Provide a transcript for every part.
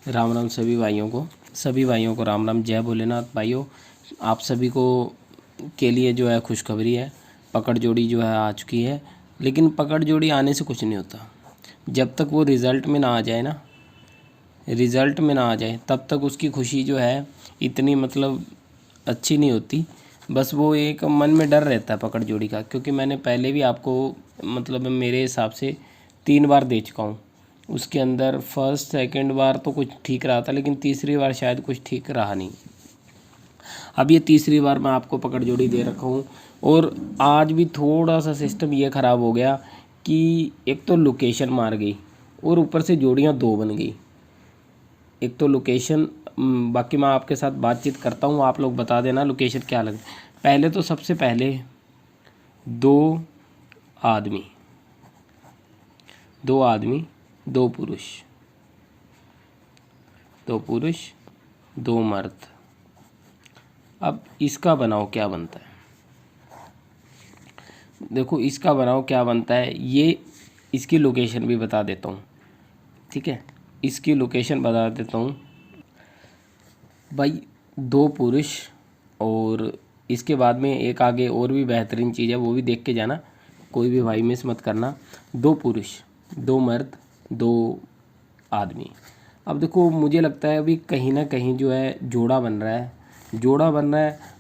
राम राम सभी भाइयों को राम राम। जय भोलेनाथ। भाइयों, आप सभी को के लिए जो है खुशखबरी है। पकड़ जोड़ी जो है आ चुकी है, लेकिन पकड़ जोड़ी आने से कुछ नहीं होता। जब तक वो रिज़ल्ट में ना आ जाए ना, तब तक उसकी खुशी जो है इतनी मतलब अच्छी नहीं होती। बस वो एक मन में डर रहता है पकड़ जोड़ी का, क्योंकि मैंने पहले भी आपको मतलब मेरे हिसाब से 3 बार दे चुका हूँ। उसके अंदर फर्स्ट सेकंड बार तो कुछ ठीक रहा था, लेकिन तीसरी बार शायद कुछ ठीक रहा नहीं। अब ये तीसरी बार मैं आपको पकड़ जोड़ी दे रखा हूँ, और आज भी थोड़ा सा सिस्टम ये ख़राब हो गया कि एक तो लोकेशन मार गई और ऊपर से जोड़ियाँ 2 बन गई। एक तो लोकेशन, बाकी मैं आपके साथ बातचीत करता हूँ, आप लोग बता देना लोकेशन क्या लग। पहले तो सबसे पहले 2 आदमी 2 पुरुष 2 मर्द। अब इसका बनाओ क्या बनता है, देखो इसका बनाओ क्या बनता है। ये इसकी लोकेशन भी बता देता हूँ, ठीक है। इसकी लोकेशन बता देता हूँ भाई। 2 पुरुष, और इसके बाद में एक आगे और भी बेहतरीन चीज़ है, वो भी देख के जाना, कोई भी भाई मिस मत करना। 2 पुरुष 2 मर्द 2 आदमी। अब देखो मुझे लगता है अभी कहीं ना कहीं जो है जोड़ा बन रहा है।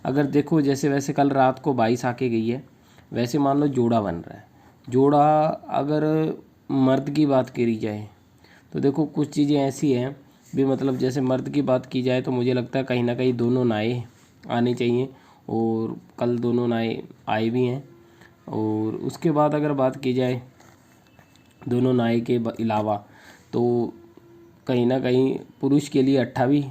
अगर देखो जैसे वैसे कल रात को 22 आके गई है, वैसे मान लो जोड़ा बन रहा है। जोड़ा अगर मर्द की बात करी जाए तो देखो कुछ चीज़ें ऐसी हैं भी, मतलब जैसे मर्द की बात की जाए तो मुझे लगता है कहीं ना कहीं दोनों नाए आने चाहिए, और कल दोनों नाए आए भी हैं। और उसके बाद अगर बात की जाए दोनों नाए के अलावा, तो कहीं ना कहीं पुरुष के लिए 8 भी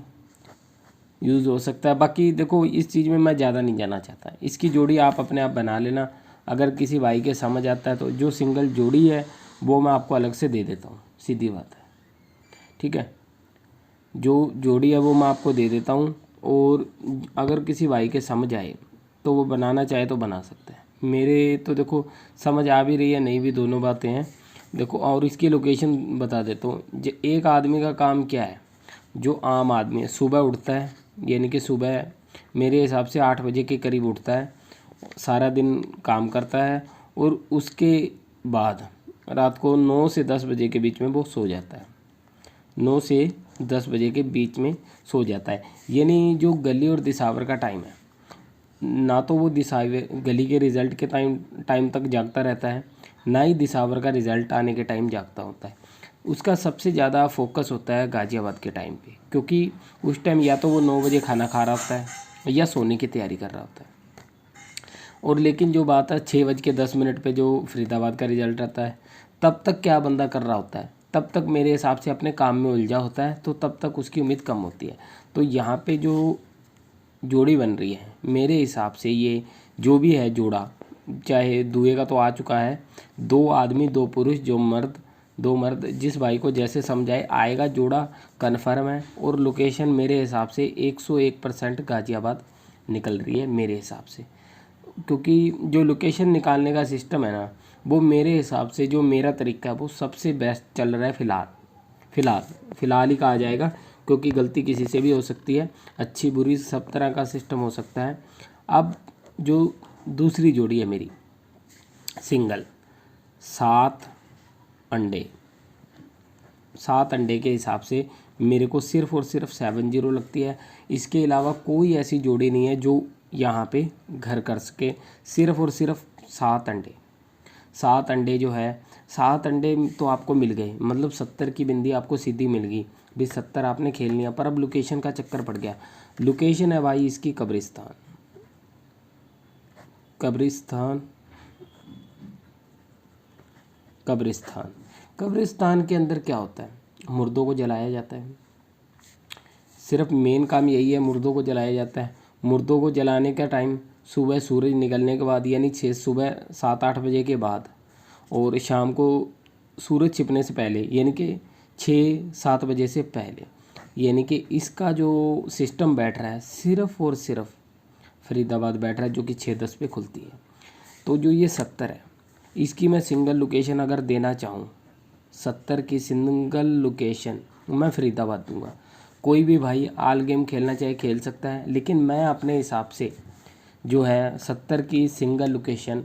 यूज़ हो सकता है। बाकी देखो इस चीज़ में मैं ज़्यादा नहीं जाना चाहता। इसकी जोड़ी आप अपने आप बना लेना, अगर किसी भाई के समझ आता है तो। जो सिंगल जोड़ी है वो मैं आपको अलग से दे देता हूँ, सीधी बात है, ठीक है। जो जोड़ी है वो मैं आपको दे देता हूँ, और अगर किसी भाई के समझ आए तो वो बनाना चाहे तो बना सकता है। मेरे तो देखो समझ आ भी रही है, नहीं भी, दोनों बातें हैं। देखो और इसकी लोकेशन बता देता हूँ। एक आदमी का काम क्या है, जो आम आदमी है, सुबह उठता है, यानी कि सुबह मेरे हिसाब से 8 बजे के करीब उठता है, सारा दिन काम करता है, और उसके बाद रात को 9 से 10 बजे के बीच में वो सो जाता है। 9 से 10 बजे के बीच में सो जाता है। यानी जो गली और दिसावर का टाइम है ना, तो वो दिसावर गली के रिज़ल्ट के टाइम तक जागता रहता है, ना ही दिसावर का रिज़ल्ट आने के टाइम जागता होता है। उसका सबसे ज़्यादा फोकस होता है गाज़ियाबाद के टाइम पे, क्योंकि उस टाइम या तो वो 9 बजे खाना खा रहा होता है या सोने की तैयारी कर रहा होता है। और लेकिन जो बात है 6:10 पे जो फरीदाबाद का रिज़ल्ट आता है, तब तक क्या बंदा कर रहा होता है, तब तक मेरे हिसाब से अपने काम में उलझा होता है, तो तब तक उसकी उम्मीद कम होती है। तो यहाँ पे जो जोड़ी बन रही है मेरे हिसाब से, ये जो भी है जोड़ा, चाहे दुए का तो आ चुका है, 2 आदमी 2 पुरुष, जो मर्द 2 मर्द, जिस भाई को जैसे समझाए आएगा जोड़ा कन्फर्म है। और लोकेशन मेरे हिसाब से 101% गाज़ियाबाद निकल रही है मेरे हिसाब से, क्योंकि जो लोकेशन निकालने का सिस्टम है ना, वो मेरे हिसाब से जो मेरा तरीका है वो सबसे बेस्ट चल रहा है फ़िलहाल ही कहा जाएगा, क्योंकि गलती किसी से भी हो सकती है, अच्छी बुरी सब तरह का सिस्टम हो सकता है। अब जो दूसरी जोड़ी है मेरी सिंगल, 7 अंडे 7 अंडे के हिसाब से मेरे को सिर्फ़ और सिर्फ 70 लगती है। इसके अलावा कोई ऐसी जोड़ी नहीं है जो यहाँ पे घर कर सके। सिर्फ़ और सिर्फ 7 अंडे जो है, 7 अंडे तो आपको मिल गए, मतलब 70 की बिंदी आपको सीधी मिल गई भी, 70 आपने खेल लिया। पर अब लोकेशन का चक्कर पड़ गया। लोकेशन है भाई इसकी कब्रिस्तान कब्रिस्तान के अंदर क्या होता है, मुर्दों को जलाया जाता है। सिर्फ मेन काम यही है, मुर्दों को जलाया जाता है। मुर्दों को जलाने का टाइम सुबह सूरज निकलने के बाद, यानी सुबह 7-8 बजे के बाद, और शाम को सूरज छिपने से पहले, यानी कि 6-7 बजे से पहले। यानी कि इसका जो सिस्टम बैठ रहा है सिर्फ़ और सिर्फ फरीदाबाद बैठ रहा है, जो कि 6-10 पे खुलती है। तो जो ये 70 है, इसकी मैं सिंगल लोकेशन अगर देना चाहूँ, 70 की सिंगल लोकेशन मैं फरीदाबाद दूंगा। कोई भी भाई आल गेम खेलना चाहे खेल सकता है, लेकिन मैं अपने हिसाब से जो है 70 की सिंगल लोकेशन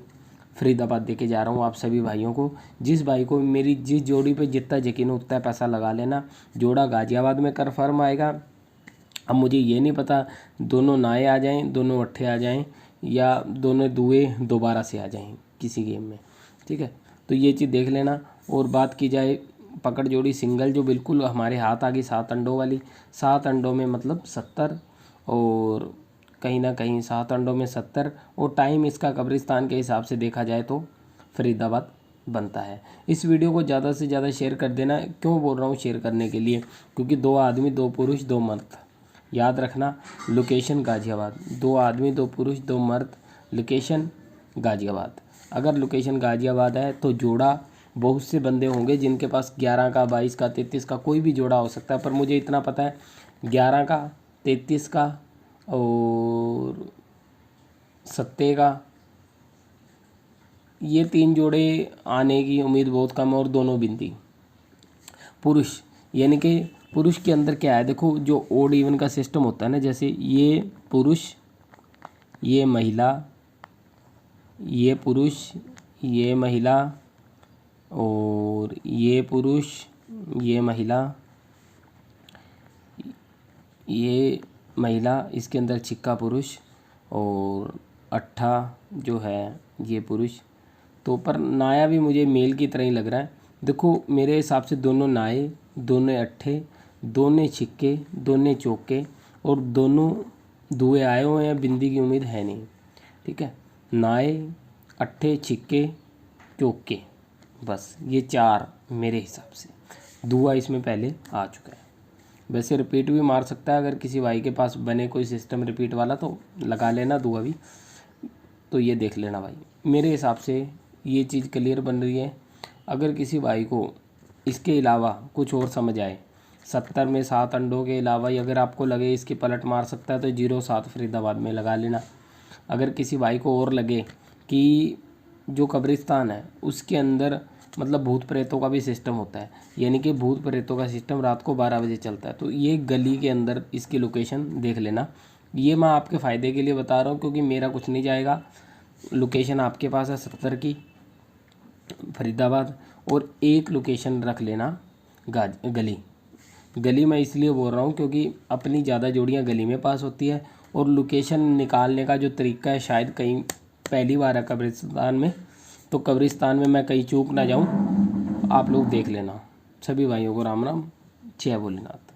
फरीदाबाद दे के जा रहा हूँ आप सभी भाइयों को। जिस भाई को मेरी जिस जोड़ी पे जितना यकीन उतना पैसा लगा लेना। जोड़ा गाजियाबाद में कन्फर्म आएगा। अब मुझे ये नहीं पता दोनों नाए आ जाएं, दोनों अट्ठे आ जाएं, या दोनों दुए दोबारा से आ जाएं किसी गेम में, ठीक है। तो ये चीज़ देख लेना। और बात की जाए पकड़ जोड़ी सिंगल जो बिल्कुल हमारे हाथ आ गई 7 अंडों वाली, 7 अंडों में मतलब 70, और कहीं ना कहीं 7 अंडों में 70, और टाइम इसका कब्रिस्तान के हिसाब से देखा जाए तो फरीदाबाद बनता है। इस वीडियो को ज़्यादा से ज़्यादा शेयर कर देना। क्यों बोल रहा हूँ शेयर करने के लिए, क्योंकि 2 आदमी 2 पुरुष 2 मर्द, याद रखना लोकेशन गाजियाबाद, 2 आदमी 2 पुरुष 2 मर्द, लोकेशन गाजियाबाद। अगर लोकेशन गाजियाबाद है तो जोड़ा बहुत से बंदे होंगे जिनके पास 11 का 22 का 33 का कोई भी जोड़ा हो सकता है, पर मुझे इतना पता है 11 का 33 का और 7 का, ये 3 जोड़े आने की उम्मीद बहुत कम है, और दोनों बिंदी पुरुष। यानी कि पुरुष के अंदर क्या है, देखो जो ओड इवन का सिस्टम होता है ना, जैसे ये पुरुष ये महिला, ये पुरुष ये महिला, और ये पुरुष ये महिला, ये महिला, इसके अंदर छिक्का पुरुष, और अट्ठा जो है ये पुरुष। तो पर नाया भी मुझे मेल की तरह ही लग रहा है। देखो मेरे हिसाब से दोनों नाए, दोनों अट्ठे, दोनों छिक्के, दोनों चौके, और दोनों दुए आए हुए हैं, बिंदी की उम्मीद है नहीं, ठीक है। नाए अट्ठे छिक्के चौके, बस ये 4 मेरे हिसाब से। दुआ इसमें पहले आ चुका है। वैसे रिपीट भी मार सकता है, अगर किसी भाई के पास बने कोई सिस्टम रिपीट वाला तो लगा लेना दुआ भी। तो ये देख लेना भाई, मेरे हिसाब से ये चीज़ क्लियर बन रही है। अगर किसी भाई को इसके अलावा कुछ और समझ आए, 70 में 7 अंडों के अलावा अगर आपको लगे इसकी पलट मार सकता है तो 07 फरीदाबाद में लगा लेना। अगर किसी भाई को और लगे कि जो कब्रिस्तान है उसके अंदर मतलब भूत प्रेतों का भी सिस्टम होता है, यानी कि भूत प्रेतों का सिस्टम रात को 12 बजे चलता है, तो ये गली के अंदर इसकी लोकेशन देख लेना। ये मैं आपके फ़ायदे के लिए बता रहा हूँ, क्योंकि मेरा कुछ नहीं जाएगा। लोकेशन आपके पास है 70 की फरीदाबाद, और एक लोकेशन रख लेना गली मैं इसलिए बोल रहा हूँ क्योंकि अपनी ज़्यादा जोड़ियाँ गली में पास होती है, और लोकेशन निकालने का जो तरीका है शायद कहीं पहली बार है कब्रिस्तान में, तो कब्रिस्तान में मैं कहीं चूक ना जाऊँ। आप लोग देख लेना। सभी भाइयों को राम राम, जय भोलेनाथ।